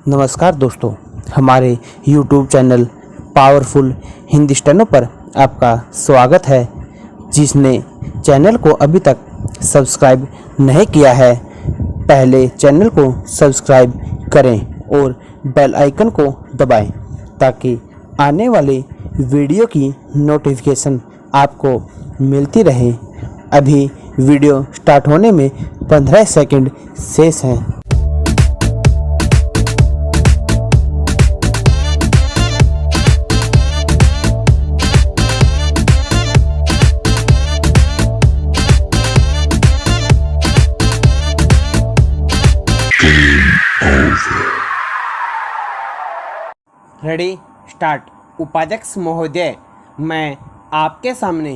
नमस्कार दोस्तों, हमारे YouTube चैनल पावरफुल हिंदुस्तानों पर आपका स्वागत है। जिसने चैनल को अभी तक सब्सक्राइब नहीं किया है, पहले चैनल को सब्सक्राइब करें और बेल आइकन को दबाएं ताकि आने वाले वीडियो की नोटिफिकेशन आपको मिलती रहे। अभी वीडियो स्टार्ट होने में 15 सेकंड शेष हैं। Ready start. उपाध्यक्ष महोदय, मैं आपके सामने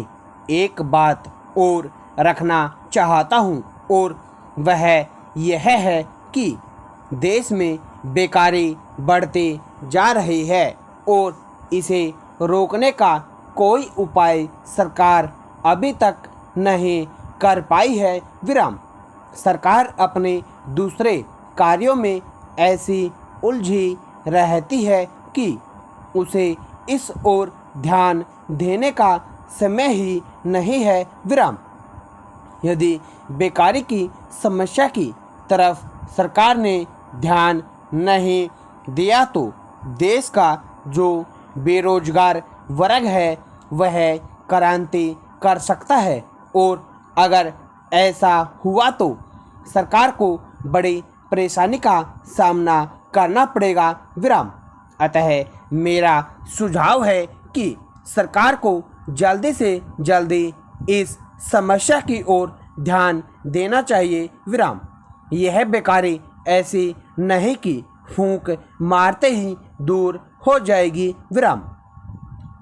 एक बात और रखना चाहता हूं और वह यह है कि देश में बेकारी बढ़ती जा रही है और इसे रोकने का कोई उपाय सरकार अभी तक नहीं कर पाई है। विराम। सरकार अपने दूसरे कार्यों में ऐसी उलझी रहती है कि उसे इस ओर ध्यान देने का समय ही नहीं है। विराम। यदि बेकारी की समस्या की तरफ सरकार ने ध्यान नहीं दिया तो देश का जो बेरोजगार वर्ग है वह क्रांति कर सकता है और अगर ऐसा हुआ तो सरकार को बड़ी परेशानी का सामना करना पड़ेगा। विराम। अतः मेरा सुझाव है कि सरकार को जल्दी से जल्दी इस समस्या की ओर ध्यान देना चाहिए। विराम। यह बेकारी ऐसी नहीं कि फूंक मारते ही दूर हो जाएगी। विराम।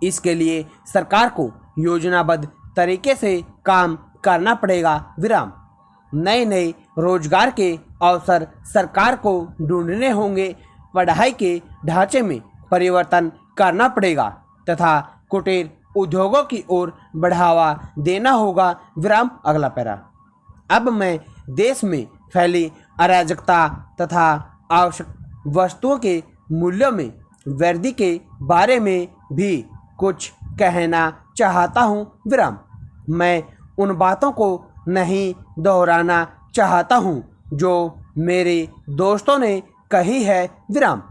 इसके लिए सरकार को योजनाबद्ध तरीके से काम करना पड़ेगा। विराम। नए नए रोजगार के अवसर सरकार को ढूंढने होंगे, पढ़ाई के ढांचे में परिवर्तन करना पड़ेगा तथा कुटीर उद्योगों की ओर बढ़ावा देना होगा। विराम। अगला पैरा। अब मैं देश में फैली अराजकता तथा आवश्यक वस्तुओं के मूल्यों में वृद्धि के बारे में भी कुछ कहना चाहता हूँ। विराम। मैं उन बातों को नहीं दोहराना चाहता हूँ जो मेरे दोस्तों ने कही है। विराम।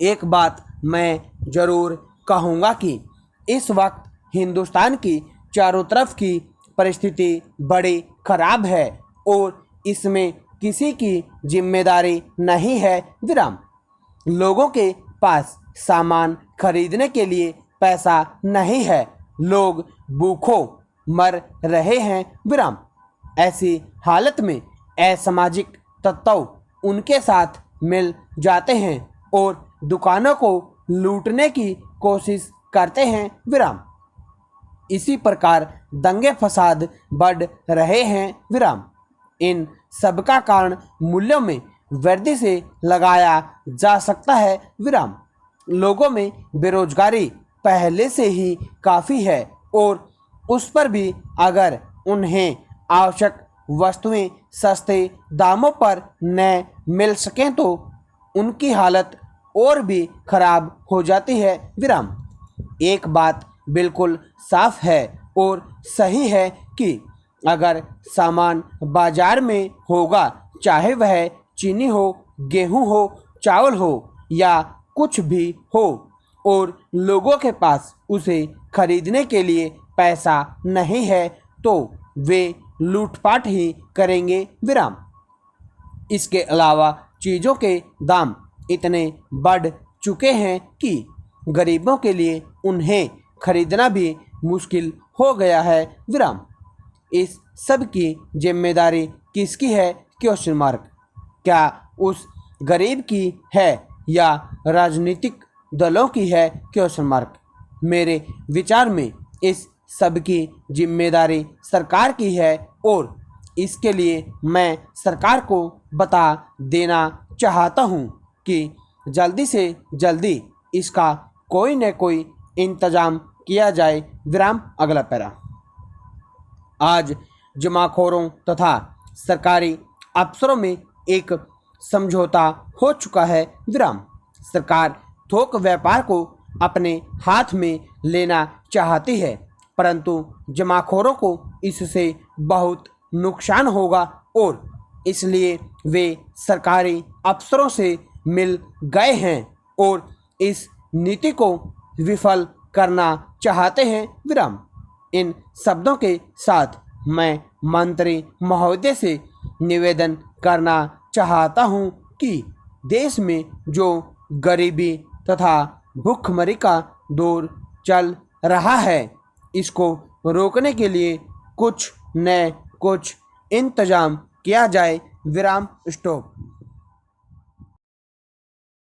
एक बात मैं ज़रूर कहूँगा कि इस वक्त हिंदुस्तान की चारों तरफ की परिस्थिति बड़ी खराब है और इसमें किसी की जिम्मेदारी नहीं है। विराम। लोगों के पास सामान खरीदने के लिए पैसा नहीं है, लोग भूखों मर रहे हैं। विराम। ऐसी हालत में असामाजिक तत्व उनके साथ मिल जाते हैं और दुकानों को लूटने की कोशिश करते हैं। विराम। इसी प्रकार दंगे फसाद बढ़ रहे हैं। विराम। इन सबका कारण मूल्यों में वृद्धि से लगाया जा सकता है। विराम। लोगों में बेरोजगारी पहले से ही काफ़ी है और उस पर भी अगर उन्हें आवश्यक वस्तुएं सस्ते दामों पर न मिल सकें तो उनकी हालत और भी खराब हो जाती है। विराम। एक बात बिल्कुल साफ है और सही है कि अगर सामान बाजार में होगा, चाहे वह चीनी हो, गेहूं हो, चावल हो या कुछ भी हो, और लोगों के पास उसे खरीदने के लिए पैसा नहीं है तो वे लूटपाट ही करेंगे। विराम। इसके अलावा चीज़ों के दाम इतने बढ़ चुके हैं कि गरीबों के लिए उन्हें खरीदना भी मुश्किल हो गया है। विराम। इस सब की जिम्मेदारी किसकी है? Question mark. क्या उस गरीब की है या राजनीतिक दलों की है? Question mark. मेरे विचार में इस सब की जिम्मेदारी सरकार की है और इसके लिए मैं सरकार को बता देना चाहता हूँ कि जल्दी से जल्दी इसका कोई न कोई इंतज़ाम किया जाए। विराम। अगला पैरा। आज जमाखोरों तथा सरकारी अफसरों में एक समझौता हो चुका है विराम। सरकार थोक व्यापार को अपने हाथ में लेना चाहती है, परंतु जमाखोरों को इससे बहुत नुकसान होगा और इसलिए वे सरकारी अफसरों से मिल गए हैं और इस नीति को विफल करना चाहते हैं विराम। इन शब्दों के साथ मैं मंत्री महोदय से निवेदन करना चाहता हूं कि देश में जो गरीबी तथा भूखमरी का दौर चल रहा है, इसको रोकने के लिए कुछ इंतजाम किया जाए। विराम स्टॉप।